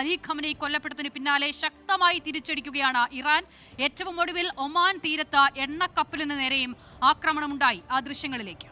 Ali Khamenei കൊല്ലപ്പെട്ടതിന് പിന്നാലെ ശക്തമായി തിരിച്ചടിക്കുകയാണ് Iran. ഏറ്റവും ഒടുവിൽ ഒമാൻ തീരത്ത് എണ്ണക്കപ്പലിന് നേരെയും ആക്രമണമുണ്ടായി. ആ ദൃശ്യങ്ങളിലേക്ക്.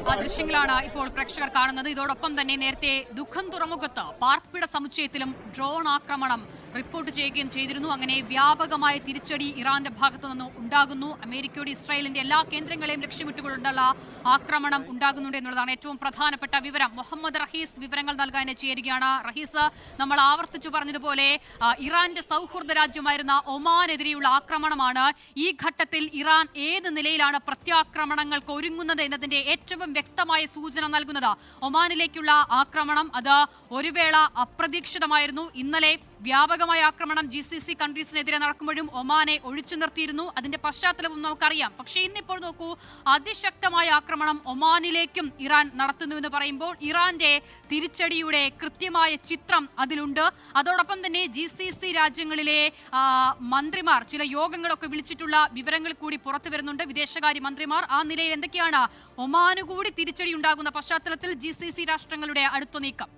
ആ ദൃശ്യങ്ങളാണ് ഇപ്പോൾ പ്രേക്ഷകർ കാണുന്നത്. ഇതോടൊപ്പം തന്നെ നേരത്തെ ദുഃഖം തുറമുഖത്ത് പാർപ്പിട സമുച്ചയത്തിലും ഡ്രോൺ ആക്രമണം റിപ്പോർട്ട് ചെയ്യുകയും ചെയ്തിരുന്നു. അങ്ങനെ വ്യാപകമായ തിരിച്ചടി ഇറാന്റെ ഭാഗത്തു നിന്ന് ഉണ്ടാകുന്നു. അമേരിക്കയുടെ ഇസ്രായേലിന്റെ എല്ലാ കേന്ദ്രങ്ങളെയും ലക്ഷ്യമിട്ടുകൊണ്ടുള്ള ആക്രമണം ഉണ്ടാകുന്നുണ്ട് എന്നുള്ളതാണ് ഏറ്റവും പ്രധാനപ്പെട്ട വിവരം. മുഹമ്മദ് റഹീസ് വിവരങ്ങൾ നൽകാൻ ചേരുകയാണ്. റഹീസ്, നമ്മൾ ആവർത്തിച്ചു പറഞ്ഞതുപോലെ ഇറാന്റെ സൗഹൃദ രാജ്യമായിരുന്ന ഒമാനെതിരെയുള്ള ആക്രമണമാണ്. ഈ ഘട്ടത്തിൽ ഇറാൻ ഏത് നിലയിലാണ് പ്രത്യാക്രമണങ്ങൾക്ക് ഒരുങ്ങുന്നത് എന്നതിന്റെ ഏറ്റവും വ്യക്തമായ സൂചന നൽകുന്നത് ഒമാനിലേക്കുള്ള ആക്രമണം. അത് ഒരു വേള അപ്രതീക്ഷിതമായിരുന്നു. ഇന്നലെ വ്യാപകമായ ആക്രമണം GCC കൺട്രീസിനെതിരെ നടക്കുമ്പോഴും ഒമാനെ ഒഴിച്ചു നിർത്തിയിരുന്നു. അതിന്റെ പശ്ചാത്തലവും നമുക്കറിയാം. പക്ഷേ ഇന്നിപ്പോൾ നോക്കൂ, അതിശക്തമായ ആക്രമണം ഒമാനിലേക്കും ഇറാൻ നടത്തുന്നുവെന്ന് പറയുമ്പോൾ ഇറാന്റെ തിരിച്ചടിയുടെ കൃത്യമായ ചിത്രം അതിലുണ്ട്. അതോടൊപ്പം തന്നെ GCC രാജ്യങ്ങളിലെ മന്ത്രിമാർ ചില യോഗങ്ങളൊക്കെ വിളിച്ചിട്ടുള്ള വിവരങ്ങൾ കൂടി പുറത്തു വരുന്നുണ്ട്. വിദേശകാര്യ മന്ത്രിമാർ ആ നിലയിൽ എന്തൊക്കെയാണ് ഒമാന് കൂടി തിരിച്ചടി ഉണ്ടാകുന്ന പശ്ചാത്തലത്തിൽ GCC രാഷ്ട്രങ്ങളുടെ അടുത്ത നീക്കം?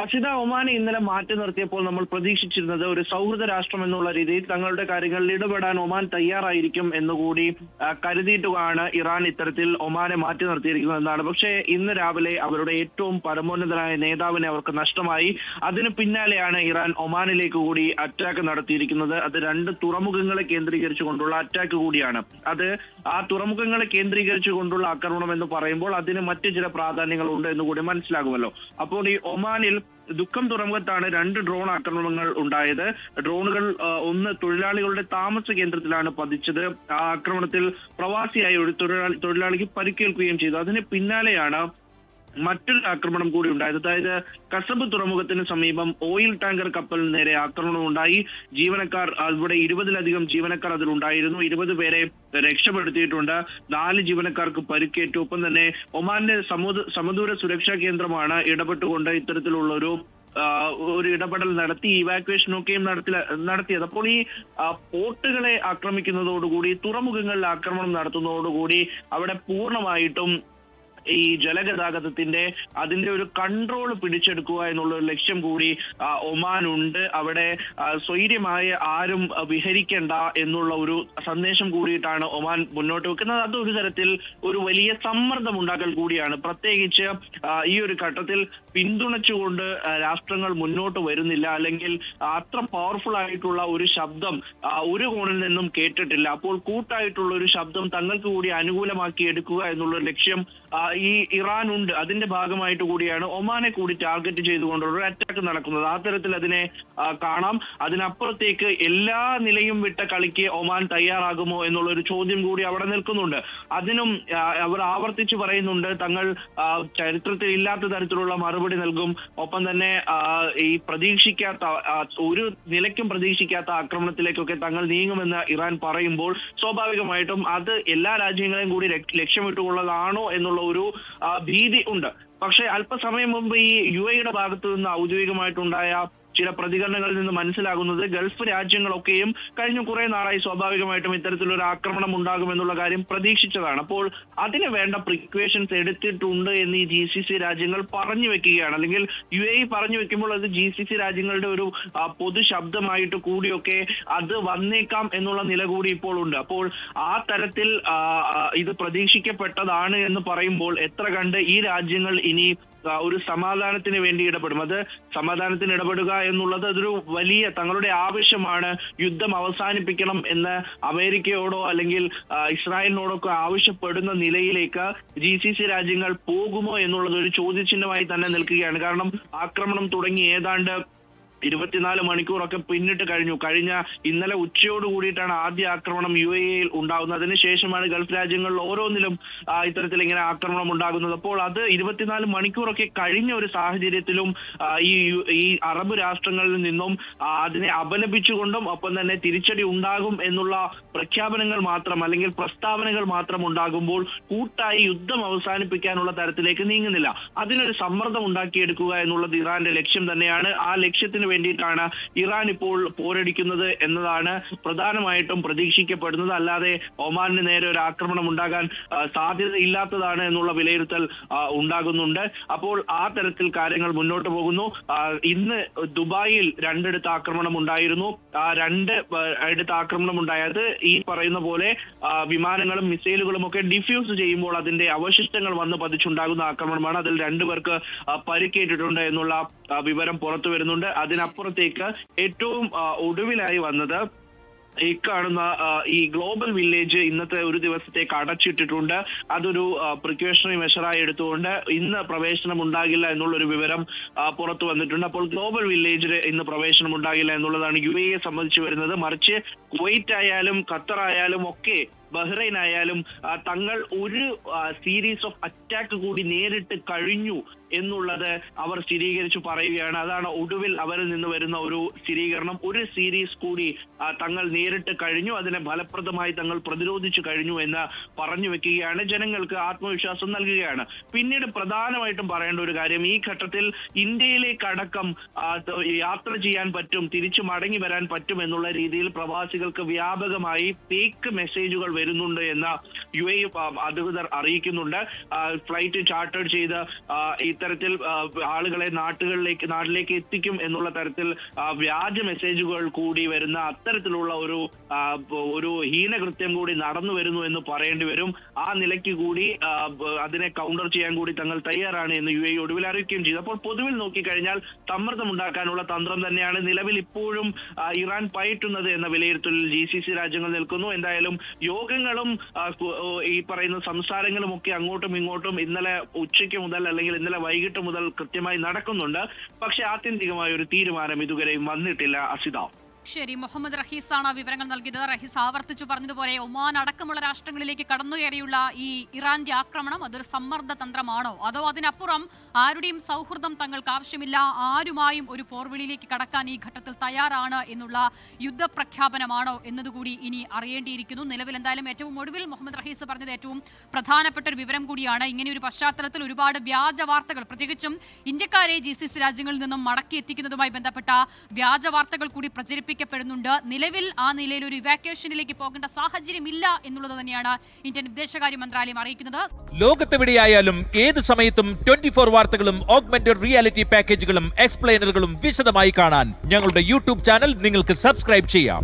അർഷിത, ഒമാനെ ഇന്നലെ മാറ്റി നിർത്തിയപ്പോൾ നമ്മൾ പ്രതീക്ഷിച്ചിരുന്നത് ഒരു സൗഹൃദ രാഷ്ട്രം എന്നുള്ള രീതിയിൽ തങ്ങളുടെ കാര്യങ്ങളിൽ ഇടപെടാൻ ഒമാൻ തയ്യാറായിരിക്കും എന്നുകൂടി കരുതിയിട്ടുമാണ് ഇറാൻ ഇത്തരത്തിൽ ഒമാനെ മാറ്റി നിർത്തിയിരിക്കുന്നതെന്നാണ്. പക്ഷേ ഇന്ന് രാവിലെ അവരുടെ ഏറ്റവും പരമോന്നതനായ നേതാവിനെ അവർക്ക് നഷ്ടമായി. അതിന് പിന്നാലെയാണ് ഇറാൻ ഒമാനിലേക്ക് കൂടി അറ്റാക്ക് നടത്തിയിരിക്കുന്നത്. അത് 2 തുറമുഖങ്ങളെ കേന്ദ്രീകരിച്ചുകൊണ്ടുള്ള അറ്റാക്ക് കൂടിയാണ്. അത് ആ തുറമുഖങ്ങളെ കേന്ദ്രീകരിച്ചുകൊണ്ടുള്ള ആക്രമണം എന്ന് പറയുമ്പോൾ അതിന് മറ്റു ചില പ്രാധാന്യങ്ങളുണ്ട് എന്ന് കൂടി മനസ്സിലാകുമല്ലോ. അപ്പോൾ ഈ ഒമാനിൽ ദുഃഖം തുറമുഖത്താണ് 2 ഡ്രോൺ ആക്രമണങ്ങൾ ഉണ്ടായത്. ഡ്രോണുകൾ ഒന്ന് തൊഴിലാളികളുടെ താമസ കേന്ദ്രത്തിലാണ് പതിച്ചത്. ആ ആക്രമണത്തിൽ പ്രവാസിയായ ഒരു തൊഴിലാളിക്ക് പരിക്കേൽക്കുകയും ചെയ്തു. അതിന് പിന്നാലെയാണ് മറ്റൊരു ആക്രമണം കൂടി ഉണ്ടായത്. അതായത് കസബ് തുറമുഖത്തിന് സമീപം ഓയിൽ ടാങ്കർ കപ്പലിന് നേരെ ആക്രമണം ഉണ്ടായി. ജീവനക്കാർ ഇവിടെ 20-ലധികം ജീവനക്കാർ അതിലുണ്ടായിരുന്നു. 20 പേരെ രക്ഷപ്പെടുത്തിയിട്ടുണ്ട്. 4 ജീവനക്കാർക്ക് പരിക്കേറ്റു. ഒപ്പം തന്നെ ഒമാന്റെ സമദൂര സുരക്ഷാ കേന്ദ്രമാണ് ഇടപെട്ടുകൊണ്ട് ഇത്തരത്തിലുള്ള ഒരു ഇടപെടൽ നടത്തി ഇവാക്യുവേഷനൊക്കെയും നടത്തിയത്. അപ്പോൾ ഈ പോർട്ടുകളെ ആക്രമിക്കുന്നതോടുകൂടി, തുറമുഖങ്ങളിൽ ആക്രമണം നടത്തുന്നതോടുകൂടി അവിടെ പൂർണ്ണമായിട്ടും ഈ ജലഗതാഗതത്തിന്റെ അതിന്റെ ഒരു കൺട്രോൾ പിടിച്ചെടുക്കുക എന്നുള്ള ഒരു ലക്ഷ്യം കൂടി ഒമാനുണ്ട്. അവിടെ സ്വൈര്യമായ ആരും വിഹരിക്കേണ്ട എന്നുള്ള ഒരു സന്ദേശം കൂടിയിട്ടാണ് ഒമാൻ മുന്നോട്ട് വെക്കുന്നത്. അതൊരു തരത്തിൽ ഒരു വലിയ സമ്മർദ്ദം ഉണ്ടാക്കൽ കൂടിയാണ്. പ്രത്യേകിച്ച് ഈ ഒരു ഘട്ടത്തിൽ പിന്തുണച്ചുകൊണ്ട് രാഷ്ട്രങ്ങൾ മുന്നോട്ട് വരുന്നില്ല, അല്ലെങ്കിൽ അത്ര പവർഫുൾ ആയിട്ടുള്ള ഒരു ശബ്ദം ഒരു കോണിൽ നിന്നും കേട്ടിട്ടില്ല. അപ്പോൾ കൂട്ടായിട്ടുള്ള ഒരു ശബ്ദം തങ്ങൾക്ക് കൂടി അനുകൂലമാക്കി എടുക്കുക എന്നുള്ള ലക്ഷ്യം ഈ ഇറാൻ ഉണ്ട്. അതിന്റെ ഭാഗമായിട്ട് കൂടിയാണ് ഒമാനെ കൂടി ടാർഗറ്റ് ചെയ്തുകൊണ്ടുള്ള ഒരു അറ്റാക്ക് നടക്കുന്നത്. ആ തരത്തിൽ അതിനെ കാണാം. അതിനപ്പുറത്തേക്ക് എല്ലാ നിലയും വിട്ട കളിക്ക് ഒമാൻ തയ്യാറാകുമോ എന്നുള്ള ഒരു ചോദ്യം കൂടി അവിടെ നിൽക്കുന്നുണ്ട്. അതിനും അവർ ആവർത്തിച്ച് പറയുന്നുണ്ട് തങ്ങൾ ചരിത്രത്തിൽ ഇല്ലാത്ത തരത്തിലുള്ള മറുപടി നൽകും. ഒപ്പം തന്നെ ഈ പ്രതീക്ഷിക്കാത്ത, ഒരു നിലയ്ക്കും പ്രതീക്ഷിക്കാത്ത ആക്രമണത്തിലേക്കൊക്കെ തങ്ങൾ നീങ്ങുമെന്ന് ഇറാൻ പറയുമ്പോൾ സ്വാഭാവികമായിട്ടും അത് എല്ലാ രാജ്യങ്ങളെയും കൂടി ലക്ഷ്യമിട്ടുള്ളതാണോ എന്നുള്ള ഒരു ഭീതി ഉണ്ട്. പക്ഷേ അല്പസമയം മുമ്പ് ഈ UAE ഭാഗത്തു നിന്ന് ഔദ്യോഗികമായിട്ടുണ്ടായ ചില പ്രതികരണങ്ങളിൽ നിന്ന് മനസ്സിലാകുന്നത് ഗൾഫ് രാജ്യങ്ങളൊക്കെയും കഴിഞ്ഞ കുറെ നാളായി സ്വാഭാവികമായിട്ടും ഇത്തരത്തിലൊരു ആക്രമണം ഉണ്ടാകുമെന്നുള്ള കാര്യം പ്രതീക്ഷിച്ചതാണ്. അപ്പോൾ അതിന് വേണ്ട പ്രിക്വേഷൻസ് എടുത്തിട്ടുണ്ട് എന്ന് ഈ GCC രാജ്യങ്ങൾ പറഞ്ഞു വെക്കുകയാണ്. അല്ലെങ്കിൽ UAE പറഞ്ഞു വെക്കുമ്പോൾ അത് GCC രാജ്യങ്ങളുടെ ഒരു പൊതു ശബ്ദമായിട്ട് കൂടിയൊക്കെ അത് വന്നേക്കാം എന്നുള്ള നില കൂടി ഇപ്പോൾ ഉണ്ട്. അപ്പോൾ ആ തരത്തിൽ ഇത് പ്രതീക്ഷിക്കപ്പെട്ടതാണ് എന്ന് പറയുമ്പോൾ എത്ര കണ്ട് ഈ രാജ്യങ്ങൾ ഇനി ഒരു സമാധാനത്തിന് വേണ്ടി ഇടപെടും. അത് സമാധാനത്തിന് ഇടപെടുക എന്നുള്ളത് അതൊരു വലിയ തങ്ങളുടെ ആവശ്യമാണ്. യുദ്ധം അവസാനിപ്പിക്കണം എന്ന് അമേരിക്കയോടോ അല്ലെങ്കിൽ ഇസ്രായേലിനോടൊക്കെ ആവശ്യപ്പെടുന്ന നിലയിലേക്ക് GCC രാജ്യങ്ങൾ പോകുമോ എന്നുള്ളത് ഒരു ചോദ്യചിഹ്നമായി തന്നെ നിൽക്കുകയാണ്. കാരണം ആക്രമണം തുടങ്ങി ഏതാണ്ട് 24 മണിക്കൂറൊക്കെ പിന്നിട്ട് കഴിഞ്ഞു. ഇന്നലെ ഉച്ചയോട് കൂടിയിട്ടാണ് ആദ്യ ആക്രമണം UAE-യിൽ ഉണ്ടാകുന്നത്. അതിനുശേഷമാണ് ഗൾഫ് രാജ്യങ്ങളിൽ ഓരോന്നിലും ഇത്തരത്തിൽ ഇങ്ങനെ ആക്രമണം ഉണ്ടാകുന്നത്. അപ്പോൾ അത് 24 മണിക്കൂറൊക്കെ കഴിഞ്ഞ ഒരു സാഹചര്യത്തിലും ഈ അറബ് രാഷ്ട്രങ്ങളിൽ നിന്നും അതിനെ അപലപിച്ചുകൊണ്ടും ഒപ്പം തന്നെ തിരിച്ചടി ഉണ്ടാകും എന്നുള്ള പ്രഖ്യാപനങ്ങൾ മാത്രം അല്ലെങ്കിൽ പ്രസ്താവനകൾ മാത്രം ഉണ്ടാകുമ്പോൾ കൂട്ടായി യുദ്ധം അവസാനിപ്പിക്കാനുള്ള തരത്തിലേക്ക് നീങ്ങുന്നില്ല. അതിനൊരു സമ്മർദ്ദം ഉണ്ടാക്കിയെടുക്കുക എന്നുള്ളത് ഇറാന്റെ ലക്ഷ്യം തന്നെയാണ്. ആ ലക്ഷ്യത്തിന് വേണ്ടിയിട്ടാണ് ഇറാൻ ഇപ്പോൾ പോരടിക്കുന്നത് എന്നതാണ് പ്രധാനമായിട്ടും പ്രതീക്ഷിക്കപ്പെടുന്നത്. അല്ലാതെ ഒമാനിന് നേരെ ഒരു ആക്രമണം ഉണ്ടാകാൻ സാധ്യതയില്ലാത്തതാണ് എന്നുള്ള വിലയിരുത്തൽ ഉണ്ടാകുന്നുണ്ട്. അപ്പോൾ ആ തരത്തിൽ കാര്യങ്ങൾ മുന്നോട്ട് പോകുന്നു. ഇന്ന് ദുബായിൽ 2 ആക്രമണം ഉണ്ടായിരുന്നു. ആ 2 ആക്രമണം ഉണ്ടായത് ഈ പറയുന്ന പോലെ വിമാനങ്ങളും മിസൈലുകളും ഒക്കെ ഡിഫ്യൂസ് ചെയ്യുമ്പോൾ അതിന്റെ അവശിഷ്ടങ്ങൾ വന്ന് പതിച്ചുണ്ടാകുന്ന ആക്രമണമാണ്. അതിൽ 2 പേർക്ക് പരിക്കേറ്റിട്ടുണ്ട് എന്നുള്ള വിവരം പുറത്തു വരുന്നുണ്ട്. അതിനപ്പുറത്തേക്ക് ഏറ്റവും ഒടുവിലായി വന്നത് ഈ കാണുന്ന ഈ ഗ്ലോബൽ വില്ലേജ് ഇന്നത്തെ ഒരു ദിവസത്തേക്ക് അടച്ചിട്ടിട്ടുണ്ട്. അതൊരു പ്രിക്കോഷണറി മെഷറായി എടുത്തുകൊണ്ട് ഇന്ന് പ്രവേശനം ഉണ്ടാകില്ല എന്നുള്ളൊരു വിവരം പുറത്തു വന്നിട്ടുണ്ട്. അപ്പോൾ ഗ്ലോബൽ വില്ലേജിൽ ഇന്ന് പ്രവേശനം ഉണ്ടാകില്ല എന്നുള്ളതാണ് UAE സംബന്ധിച്ച് വരുന്നത്. മറിച്ച് കുവൈറ്റ് ആയാലും ഖത്തർ ആയാലും ഒക്കെ ബഹ്റൈൻ ആയാലും തങ്ങൾ ഒരു സീരീസ് ഓഫ് അറ്റാക്ക് കൂടി നേരിട്ട് കഴിഞ്ഞു എന്നുള്ളത് അവർ സ്ഥിരീകരിച്ചു പറയുകയാണ്. അതാണ് ഒടുവിൽ അവരിൽ നിന്ന് വരുന്ന ഒരു സ്ഥിരീകരണം. ഒരു സീരീസ് കൂടി തങ്ങൾ നേരിട്ട് കഴിഞ്ഞു, അതിനെ ഫലപ്രദമായി തങ്ങൾ പ്രതിരോധിച്ചു കഴിഞ്ഞു എന്ന് പറഞ്ഞു വെക്കുകയാണ്, ജനങ്ങൾക്ക് ആത്മവിശ്വാസം നൽകുകയാണ്. പിന്നീട് പ്രധാനമായിട്ടും പറയേണ്ട ഒരു കാര്യം, ഈ ഘട്ടത്തിൽ ഇന്ത്യയിലേക്കടക്കം യാത്ര ചെയ്യാൻ പറ്റും, തിരിച്ചു മടങ്ങി വരാൻ പറ്റും എന്നുള്ള രീതിയിൽ പ്രവാസികൾക്ക് വ്യാപകമായി ഫേക്ക് മെസ്സേജുകൾ വരുന്നുണ്ട് എന്ന് UAE അധികൃതർ അറിയിക്കുന്നുണ്ട്. ഫ്ലൈറ്റ് ചാർട്ടർ ചെയ്ത് ഇത്തരത്തിൽ ആളുകളെ നാട്ടിലേക്ക് എത്തിക്കും എന്നുള്ള തരത്തിൽ വ്യാജ മെസ്സേജുകൾ കൂടി വരുന്ന അത്തരത്തിലുള്ള ഒരു ഹീനകൃത്യം കൂടി നടന്നു വരുന്നു എന്ന് പറയേണ്ടി വരും. ആ നിലയ്ക്ക് കൂടി അതിനെ കൗണ്ടർ ചെയ്യാൻ കൂടി തങ്ങൾ തയ്യാറാണ് എന്ന് UAE ഒടുവിൽ അറിയിക്കുകയും ചെയ്തു. അപ്പോൾ പൊതുവിൽ നോക്കിക്കഴിഞ്ഞാൽ സമ്മർദ്ദമുണ്ടാക്കാനുള്ള തന്ത്രം തന്നെയാണ് നിലവിൽ ഇപ്പോഴും ഇറാൻ പയറ്റുന്നത് എന്ന വിലയിരുത്തലിൽ GCC രാജ്യങ്ങൾ നിൽക്കുന്നു. എന്തായാലും യോഗങ്ങളും ഈ പറയുന്ന സംസാരങ്ങളും ഒക്കെ അങ്ങോട്ടും ഇങ്ങോട്ടും ഇന്നലെ ഉച്ചയ്ക്ക് മുതൽ അല്ലെങ്കിൽ ഇന്നലെ വൈകിട്ട് മുതൽ കൃത്യമായി നടക്കുന്നുണ്ട്. പക്ഷെ ആത്യന്തികമായ ഒരു തീരുമാനം ഇതുവരെയും വന്നിട്ടില്ല. അസിത. ശരി, മുഹമ്മദ് റഹീസാണ് വിവരങ്ങൾ നൽകിയത്. റഹീസ് ആവർത്തിച്ചു പറഞ്ഞതുപോലെ ഒമാൻ അടക്കമുള്ള രാഷ്ട്രങ്ങളിലേക്ക് കടന്നുകയറിയുള്ള ഈ ഇറാന്റെ ആക്രമണം അതൊരു സമ്മർദ്ദ തന്ത്രമാണോ, അതോ അതിനപ്പുറം ആരുടെയും സൗഹൃദം തങ്ങൾക്ക് ആവശ്യമില്ല, ആരുമായും ഒരു പോർവിളിയിലേക്ക് കടക്കാൻ ഈ ഘട്ടത്തിൽ തയ്യാറാണ് എന്നുള്ള യുദ്ധപ്രഖ്യാപനമാണോ എന്നതുകൂടി ഇനി അറിയേണ്ടിയിരിക്കുന്നു. നിലവിൽ എന്തായാലും ഏറ്റവും ഒടുവിൽ മുഹമ്മദ് റഹീസ് പറഞ്ഞത് ഏറ്റവും പ്രധാനപ്പെട്ട ഒരു വിവരം കൂടിയാണ്. ഇങ്ങനെ ഒരു പശ്ചാത്തലത്തിൽ ഒരുപാട് വ്യാജ വാർത്തകൾ, പ്രത്യേകിച്ചും ഇന്ത്യക്കാരെ GCC രാജ്യങ്ങളിൽ നിന്നും മടക്കി എത്തിക്കുന്നതുമായി ബന്ധപ്പെട്ട വ്യാജ വാർത്തകൾ കൂടി പ്രചരിപ്പിക്കും പ്പെടുന്നുണ്ട്. നിലവിൽ ആ നിലയിൽ ഒരു ഇവാക്യുവേഷനിലേക്ക് പോകേണ്ട സാഹചര്യമില്ല എന്നുള്ളത് തന്നെയാണ് ഇന്ത്യൻ വിദേശകാര്യ മന്ത്രാലയം അറിയിക്കുന്നത്. ലോകത്തെവിടെയായാലും ഏത് സമയത്തും 24 വാർത്തകളും ഓഗ്മെന്റഡ് റിയാലിറ്റി പാക്കേജുകളും എക്സ്പ്ലെയിനറുകളും വിശദമായി കാണാൻ ഞങ്ങളുടെ YouTube ചാനൽ നിങ്ങൾക്ക് സബ്സ്ക്രൈബ് ചെയ്യാം.